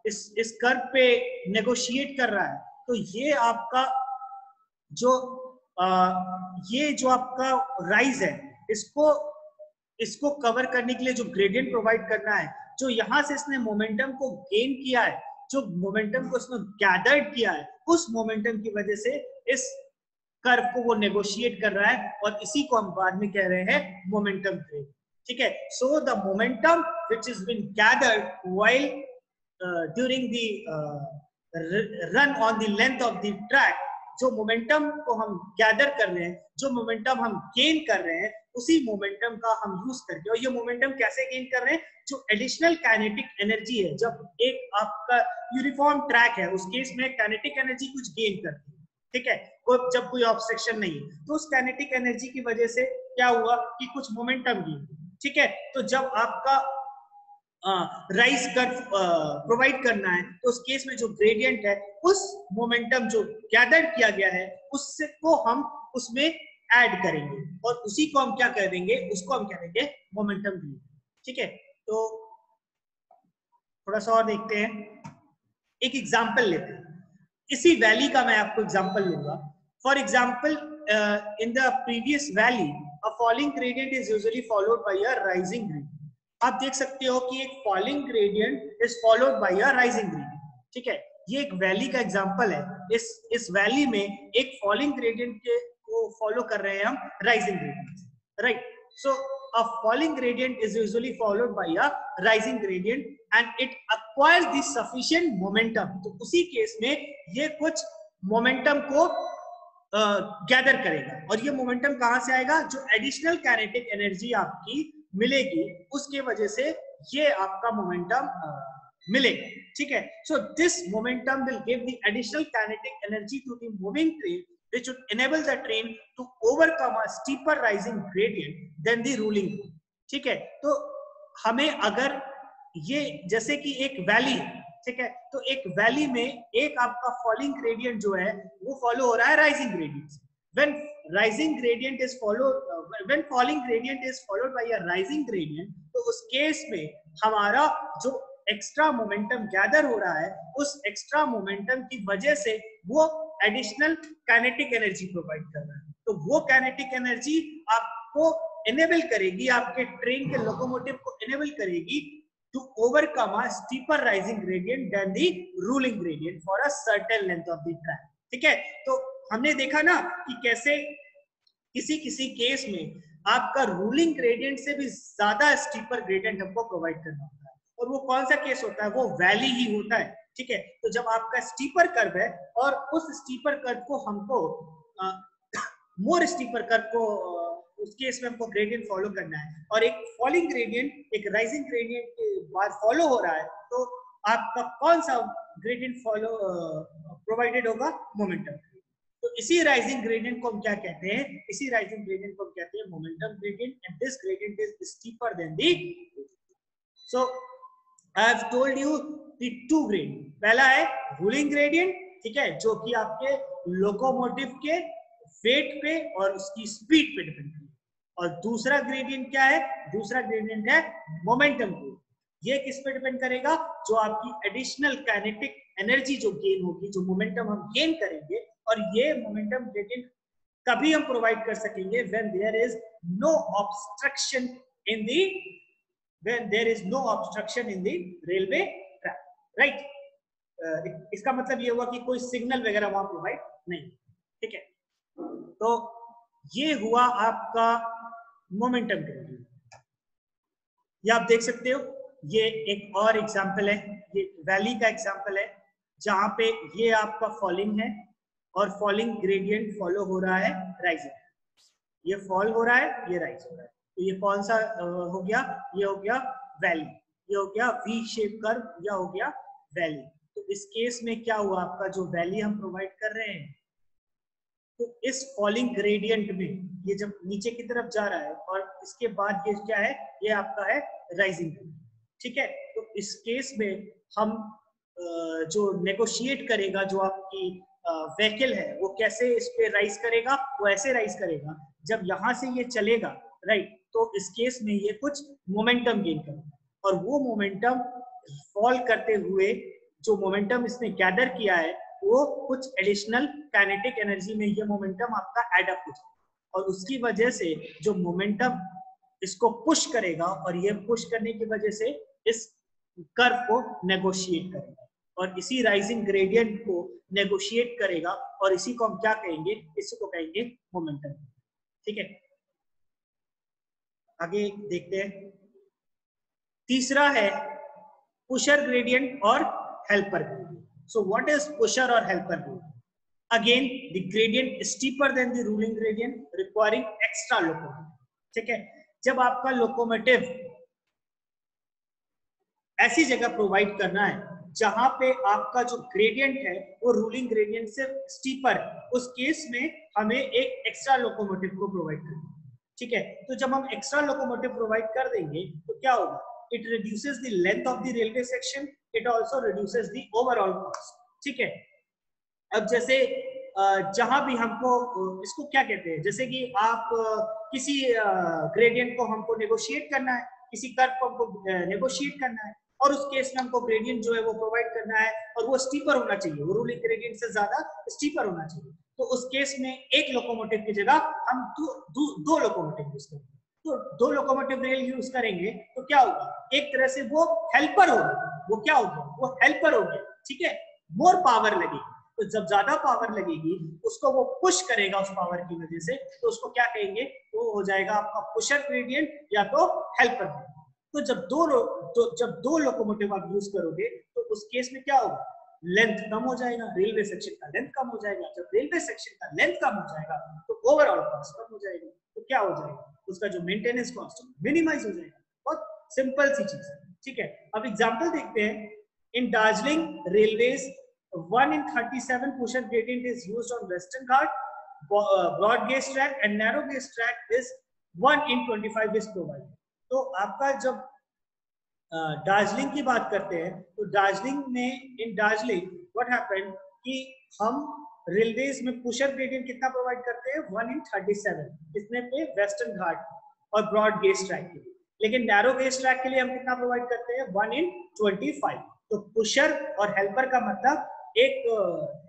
इस कर्व पे नेगोशिएट कर रहा है तो ये आपका जो ये जो आपका राइज है इसको कवर करने के लिए जो ग्रेडियंट प्रोवाइड करना है, जो यहां से इसने मोमेंटम को गेन किया है जो मोमेंटम को उसने गैदर्ड किया है, उस मोमेंटम की वजह से इस कर्व को वो नेगोशिएट कर रहा है, और इसी को हम बाद में कह रहे हैं मोमेंटम ग्रेडियंट। ठीक है, so the momentum which is been gathered while during the run on the length of the track, जो मोमेंटम को हम गैदर कर रहे हैं, जो मोमेंटम हम गेन कर रहे हैं, उसी मोमेंटम का हम यूज करके, और ये मोमेंटम कैसे गेन कर रहे हैं, जो एडिशनल काइनेटिक एनर्जी है, जब एक आपका यूनिफॉर्म ट्रैक है, उस केस में काइनेटिक एनर्जी कुछ गेन करती है। ठीक है, जब कोई ऑब्स्ट्रक्शन नहीं है, तो उस काइनेटिक एनर्जी की वजह से क्या हुआ कि कुछ मोमेंटम गेन। ठीक है, तो जब आपका राइज कर्व प्रोवाइड करना है, तो उस केस में जो ग्रेडियंट है, उस मोमेंटम जो गैदर किया गया है, उससे को हम उसमें ऐड करेंगे, और उसी को हम क्या कर देंगे, उसको हम कह देंगे मोमेंटम ग्रेडियंट। ठीक है, तो थोड़ा सा और देखते हैं, एक एग्जांपल लेते हैं, इसी वैली का मैं आपको एग्जांपल लूंगा। For example, in the previous valley a falling gradient is usually followed by a rising gradient. आप देख सकते हो कि एक falling gradient is followed by a rising gradient. ठीक है, ये एक वैली का एग्जांपल है। इस वैली में एक फॉलिंग ग्रेडियंट के को फॉलो कर रहे हैं हम rising gradient, right. So a falling gradient is usually followed by a rising gradient and it acquires the sufficient momentum। तो उसी केस में ये कुछ मोमेंटम को गैदर करेगा, और ये मोमेंटम कहां से आएगा, जो एडिशनल काइनेटिक एनर्जी आपकी मिलेगी, उसके वजह से ये आपका मोमेंटम मिलेगा। ठीक है, so this momentum will give the additional kinetic energy to the moving train which would enable the train to overcome a steeper rising gradient than the ruling route। ठीक है, तो हमें अगर ये जैसे कि एक वैली है, ठीक है, तो एक वैली में एक आपका फॉलिंग ग्रेडियंट जो है वो फॉलो हो रहा है राइजिंग ग्रेडियंट से। when rising gradient is followed when falling gradient is followed by a rising gradient, तो उस केस में हमारा जो एक्स्ट्रा मोमेंटम गैदर हो रहा है, उस एक्स्ट्रा मोमेंटम की वजह से वो एडिशनल काइनेटिक एनर्जी प्रोवाइड कर रहा है। तो वो काइनेटिक एनर्जी आपको एनेबल करेगी, आपके ट्रेन के लोकोमोटिव को एनेबल करेगी to overcome a steeper rising gradient than the ruling gradient for a certain length of the track. ठीक है, तो हमने देखा ना कि कैसे किसी किसी केस में आपका रूलिंग ग्रेडियंट से भी ज्यादा स्टीपर ग्रेडियंट हमको प्रोवाइड करना होता है, और वो कौन सा केस होता है, वो वैली ही होता है। ठीक है, तो जब आपका स्टीपर कर्व है और उस स्टीपर कर्व को हमको मोर स्टीपर कर्व को उस केस में हमको ग्रेडियंट फॉलो करना है, और एक फॉलिंग ग्रेडियंट एक राइजिंग ग्रेडियंट के बाद फॉलो हो रहा है, तो आपका कौन सा ग्रेडियंट फॉलो प्रोवाइडेड होगा, मोमेंटम। तो इसी राइजिंग ग्रेडियंट को हम क्या कहते हैं, इसी राइजिंग ग्रेडियंट को हम कहते हैं momentum gradient, and this gradient is steeper than the. So I have told you the two gradient, पहला है रूलिंग ग्रेडियंट, ठीक है, जो कि आपके लोकोमोटिव के वेट पे और उसकी स्पीड पे डिपेंड करता है, और दूसरा ग्रेडियंट क्या है, दूसरा ग्रेडियंट है मोमेंटम ग्रेडियंट। ये किस पे डिपेंड करेगा, जो आपकी एडिशनल काइनेटिक एनर्जी जो गेन होगी, जो मोमेंटम हम गेन करेंगे, और ये मोमेंटम ग्रेडियंट कभी हम प्रोवाइड कर सकेंगे when there is no obstruction in the when there is no obstruction in the railway track, right? इसका मतलब ये हुआ कि कोई सिग्नल वगैरह वहां प्रोवाइड नहीं। ठीक है, तो ये हुआ आपका मोमेंटम ग्रेडियंट। ये आप देख सकते हो, ये एक और एग्जांपल है, ये वैली का एग्जांपल है, जहां पे ये आपका फॉलिंग है और फॉलिंग ग्रेडियंट फॉलो हो रहा है राइजिंग। ये फॉल हो रहा है, ये राइज हो रहा है, तो ये कौन सा हो गया, ये हो गया वैली, ये हो गया वी शेप कर्व, या हो गया वैली। तो इस केस में क्या हुआ, आपका जो वैली हम प्रोवाइड कर रहे हैं, तो इस फॉलिंग ग्रेडियंट में ये जब नीचे की तरफ जा रहा है, और इसके बाद ये क्या है, ये आपका है राइजिंग ग्रेडियंट। ठीक है, तो इस केस में हम जो नेगोशिएट करेगा, जो आपकी व्हीकल है, वो कैसे इस पे राइज करेगा, वो ऐसे राइज करेगा जब यहां से ये चलेगा, राइट, तो इस केस में ये कुछ मोमेंटम गेन करेगा, और वो मोमेंटम फॉल करते हुए जो मोमेंटम इसने गैदर किया है, वो कुछ एडिशनल काइनेटिक एनर्जी में ये मोमेंटम आपका एड अप हो जाएगा, और उसकी वजह से जो मोमेंटम इसको पुश करेगा, और ये पुश करने की वजह से इस कर्व को नेगोशिएट करेगा। और इसी राइजिंग ग्रेडियंट को नेगोशिएट करेगा और इसी को हम क्या कहेंगे, इसी को कहेंगे मोमेंटम। ठीक है, आगे देखते हैं। तीसरा है पुशर ग्रेडियंट और helper gradient. So what is pusher और helper gradient? Again the gradient steeper than the ruling gradient requiring extra locomotive. ठीक है, जब आपका लोकोमोटिव ऐसी जगह प्रोवाइड करना है जहां पे आपका जो ग्रेडियंट है वो रूलिंग ग्रेडियंट से स्टीपर है, उस केस में हमें एक एक्स्ट्रा लोकोमोटिव को प्रोवाइड करना है। ठीक है, तो जब हम एक्स्ट्रा लोकोमोटिव प्रोवाइड कर देंगे तो क्या होगा, it reduces the length of the railway section, it also reduces the overall cost. ठीक है, अब जैसे जहां भी हमको इसको क्या कहते हैं, जैसे कि आप किसी ग्रेडियंट को हमको नेगोशिएट करना है, किसी कर्व को हमको नेगोशिएट करना है और उस केस में हमको ग्रेडियंट जो है वो प्रोवाइड करना है और वो स्टीपर होना चाहिए, वो रूलिंग ग्रेडियंट से ज्यादा स्टीपर होना चाहिए। तो उस केस में एक लोकोमोटिव की जगह हम दो लोकोमोटिव यूज करेंगे। तो दो लोकोमोटिव रेल यूज करेंगे तो क्या होगा, एक तरह से वो हेल्पर होगा, वो क्या होगा, वो हेल्पर हो गया। ठीक है, मोर पावर लगेगी, तो जब ज्यादा पावर लगेगी उसको वो पुश करेगा उस पावर की वजह से, तो उसको क्या कहेंगे, वो हो जाएगा आपका पुशर ग्रेडियंट या तो हेल्पर ग्रेडियंट। तो जब दो लोकोमोटिव आप यूज करोगे तो उस केस में क्या होगा, लेंथ कम हो जाएगा, रेलवे सेक्शन का लेंथ कम हो जाएगा। जब रेलवे सेक्शन का लेंथ कम हो जाएगा तो ओवरऑल कॉस्ट कम हो जाएगा, तो क्या हो जाएगा, उसका जो मेंटेनेंस कॉस्ट मिनिमाइज हो जाएगा। बहुत सिंपल सी चीज है। ठीक है, अब एग्जांपल देखते हैं। इन Darjeeling railways 1 in 37 pusher gradient is used on Western Ghat. Broad gauge track and narrow gauge track is 1 in 25 is provided. तो आपका जब दार्जिलिंग की बात करते हैं तो दार्जिलिंग में, इन दार्जिलिंग व्हाट हैपेंड कि हम रेलवेज में पुशर ग्रेडियंट कितना प्रोवाइड करते हैं, 1 in 37, कितने पे, वेस्टर्न घाट और ब्रॉड गेज ट्रैक के लिए। लेकिन नैरो गेज ट्रैक के लिए हम कितना प्रोवाइड करते हैं, 1 in 25। तो पुशर और हेल्पर का मतलब एक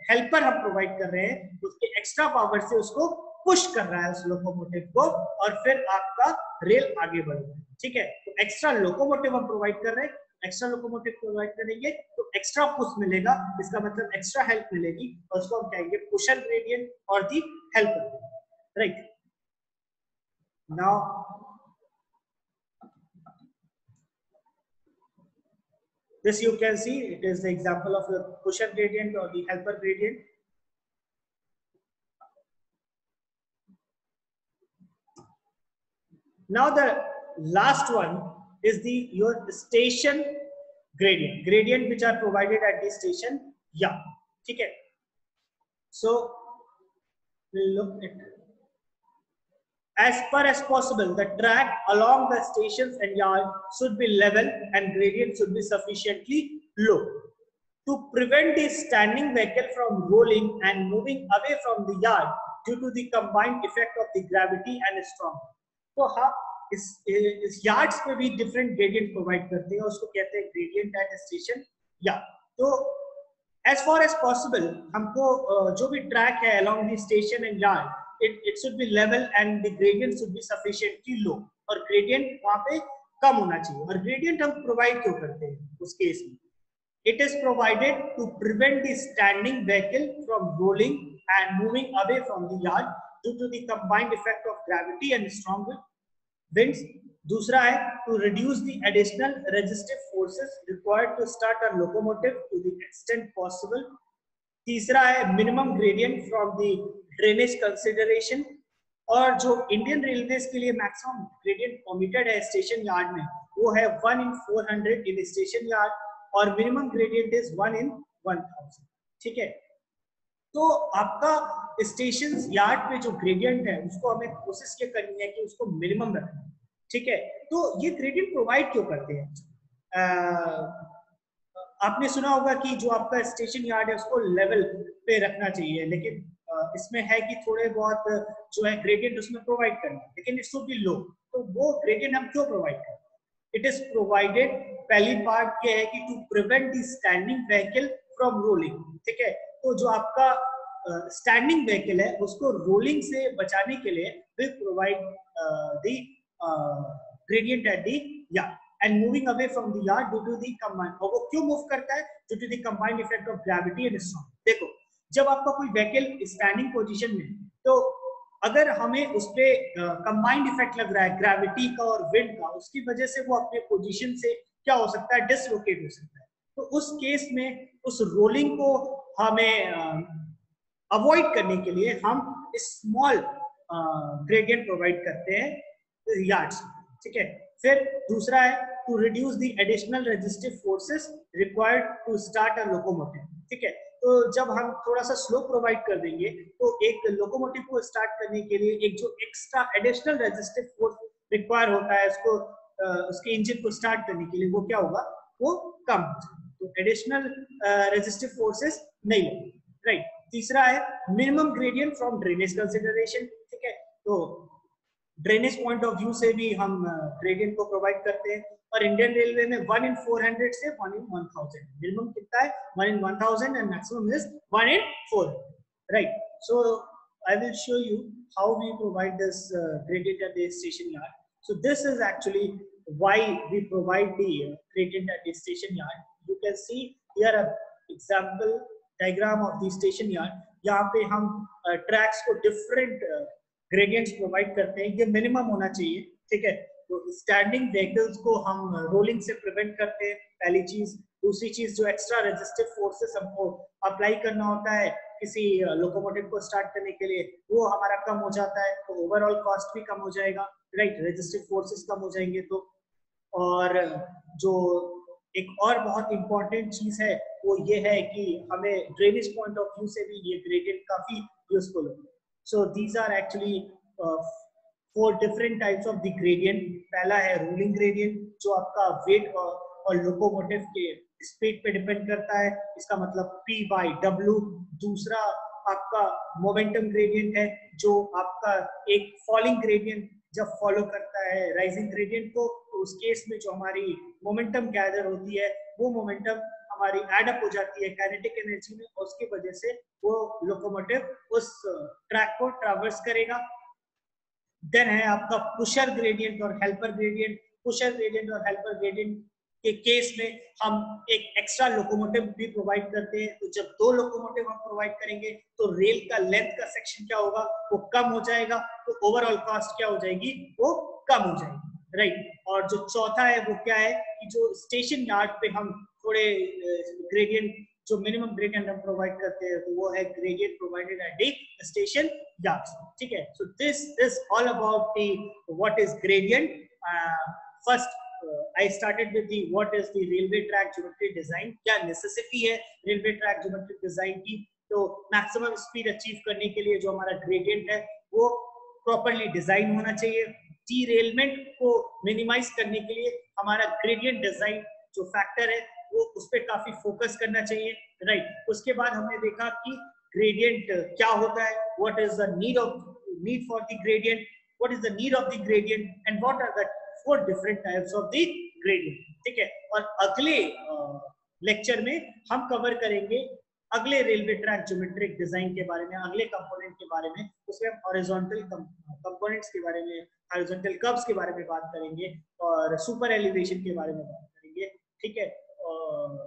हेल्पर हम प्रोवाइड कर रहे हैं, उसके एक्स्ट्रा पावर से उसको पुश कर रहा है उस लोकोमोटिव को और फिर आपका रेल आगे बढ़ेगा। ठीक है, तो एक्स्ट्रा लोकोमोटिव हम प्रोवाइड कर रहे हैं, एक्स्ट्रा लोकोमोटिव प्रोवाइड करेंगे तो एक्स्ट्रा पुश मिलेगा, इसका मतलब एक्स्ट्रा हेल्प मिलेगी और उसको हम कहेंगे पुशर ग्रेडियंट और the helper. Right, now this you can see, it is the example of the pusher gradient or the helper gradient. Now the last one is the your station gradient which are provided at the station. Yeah, okay. So we'll look at, as far as possible the track along the stations and yard should be level and gradient should be sufficiently low to prevent the standing vehicle from rolling and moving away from the yard due to the combined effect of the gravity and storm. तो हाँ, इस yards पे भी different gradient provide करते हैं, उसको कहते हैं ग्रेडियंट एट स्टेशन। या तो एज फार एज पॉसिबल हमको जो भी ट्रैक है along the station and yard, it should be level and the gradient should be sufficiently low, और gradient वहाँ पे कम होना चाहिए। और gradient हम प्रोवाइड क्यों करते हैं उस केस में, it is provided to prevent the standing vehicle from rolling and moving away from the yard due to the combined effect of gravity and strong winds. दूसरा है to reduce the additional resistive forces required to start a locomotive to the extent possible. तीसरा है minimum gradient from the drainage consideration, और जो Indian railways के लिए maximum gradient permitted है station yard में वो है 1 in 400 इन स्टेशन यार्ड और मिनिमम ग्रेडियंट इज 1 in 1000। ठीक है, तो आपका स्टेशन यार्ड पे जो ग्रेडियंट है उसको हमें कोशिश ये करनी है कि उसको मिनिमम रखना। ठीक है, तो ये ग्रेडियंट प्रोवाइड क्यों करते हैं, आपने सुना होगा कि जो आपका स्टेशन यार्ड है उसको लेवल पे रखना चाहिए, लेकिन इसमें है कि थोड़े बहुत जो है ग्रेडियंट उसमें प्रोवाइड करना, लेकिन इट शुड बी लो। तो वो ग्रेडियंट हम क्यों प्रोवाइड करें, इट इज प्रोवाइडेड, पहली पार्ट ये है कि to prevent the standing vehicle from rolling. ठीक है, तो जो आपका स्टैंडिंग व्हीकल है उसको रोलिंग से बचाने के लिए we provide the gradient at the yard. and moving away from the yard due to the combined, और वो क्यों मूव करता है? Due to the combined effect of gravity and storm. देखो, जब आपका कोई व्हीकल स्टैंडिंग पोजीशन में, तो अगर हमें उस पे कंबाइंड इफेक्ट लग रहा है ग्रेविटी का और विंड का, उसकी वजह से वो अपने पोजीशन से क्या हो सकता है? डिसलोकेट हो सकता है। तो उस केस में उस रोलिंग को हमें अवॉइड करने के लिए हम स्मॉल ग्रेडियंट प्रोवाइड करते हैं यार्ड्स, ठीक है। फिर दूसरा है to reduce the additional resistive forces required to start a locomotive, ठीक है। तो जब हम थोड़ा सा स्लो प्रोवाइड कर देंगे तो एक लोकोमोटिव को स्टार्ट करने के लिए एक जो extra additional resistive force require होता है उसको उसके इंजन को स्टार्ट करने के लिए, वो क्या होगा? वो कम हो जाएगा। तो एडिशनल रेजिस्टिव फोर्सेस नहीं लगेंगे, राइट। तीसरा है minimum gradient from drainage consideration, ठीक है। तो ड्रेनेज पॉइंट ऑफ व्यू से भी हम ग्रेडियंट को प्रोवाइड करते हैं। और इंडियन रेलवे में 1 in 400 से 1 in 1000, मिनिमम कितना है? 1 in 1000 and maximum is 1 in 400, right. So I will show you how we provide this gradient at the station yard. So this is actually why we provide the gradient at the station yard. You can see here a example diagram of the station yard. यहाँ पे हम tracks को different gradients provide करते हैं। ये minimum होना चाहिए, ठीक है। तो स्टैंडिंग व्हीकल्स को हम रोलिंग से प्रिवेंट करते हैं, पहली चीज। दूसरी चीज, जो एक्स्ट्रा रेजिस्टिव फोर्सेस हमको अप्लाई करना होता है किसी लोकोमोटिव को स्टार्ट करने के लिए, वो हमारा कम हो जाता है। तो ओवरऑल कॉस्ट भी कम हो जाएगा, राइट। रेजिस्टिव फोर्सेस कम हो जाएंगे तो। और जो एक और बहुत इंपॉर्टेंट चीज है वो ये है कि हमें ड्रेनेज पॉइंट ऑफ व्यू से भी ये ग्रेडियंट काफी यूजफुल होता है। So these are actually 4 different types of the gradient. पहला है रूलिंग ग्रेडियंट, जो आपका वेट और लोकोमोटिव के स्पीड पे डिपेंड करता है, इसका मतलब P/W। दूसरा आपका मोमेंटम ग्रेडियंट है, जो आपका एक फॉलिंग ग्रेडियंट जब फॉलो करता है राइजिंग ग्रेडियंट को, तो उस केस में जो हमारी मोमेंटम गैदर होती है, वो मोमेंटम हमारी एड अप हो जाती है काइनेटिक एनर्जी में, और उसकी वजह से वो लोकोमोटिव उस ट्रैक को ट्रैवर्स करेगा। देन है आपका पुशर ग्रेडियंट और हेल्पर ग्रेडियंट। पुशर ग्रेडियंट और हेल्पर ग्रेडियंट के केस में हम एक एक्स्ट्रा लोकोमोटिव भी प्रोवाइड करते हैं। तो जब 2 लोकोमोटिव हम प्रोवाइड करेंगे तो रेल का लेंथ का सेक्शन क्या होगा? वो कम हो जाएगा। तो ओवरऑल कॉस्ट क्या हो जाएगी? वो कम हो जाएगी, राइट। और जो चौथा है वो क्या है कि जो स्टेशन यार्ड पे हम थोड़े ग्रेडियंट, जो मिनिमम ग्रेडियंट हम प्रोवाइड करते हैं, तो वो है gradient provided at the station yards, ठीक है। So this is all about the what is gradient. First I started with the what is the railway track geometry design, क्या necessity है railway track geometry design की। तो maximum speed achieve करने के लिए जो हमारा gradient है वो properly design होना चाहिए। derailment को minimize करने के लिए हमारा gradient design जो factor है वो उस पर काफी focus करना चाहिए, right। उसके बाद हमने देखा कि gradient क्या होता है, what is the need for the gradient, what is the need of the gradient and what are the 4 different types of the gradient, ठीक है। और अगले लेक्चर में हम कवर करेंगे अगले रेलवे ट्रैक ज्योमेट्रिक डिजाइन के बारे में, अगले कंपोनेंट के बारे में। उसमें हम हॉरिजॉन्टल कंपोनेंट्स के बारे में, हॉरिजॉन्टल कर्व्स के बारे में बात करेंगे और सुपर एलिवेशन के बारे में बात करेंगे, ठीक है। और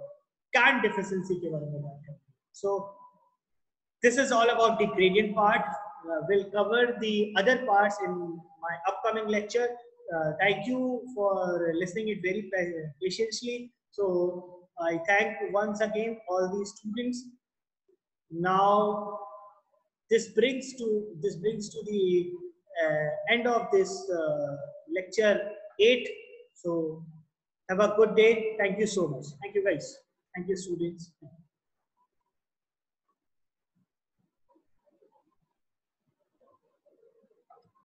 कैन डेफिशिएंसी के बारे में बात करेंगे। सो this is all about the gradient part. We'll cover the other parts in my upcoming lecture. Thank you for listening it very patiently. So I thank once again all the students. Now this brings to the end of this lecture 8. So have a good day. Thank you so much. Thank you guys. Thank you students.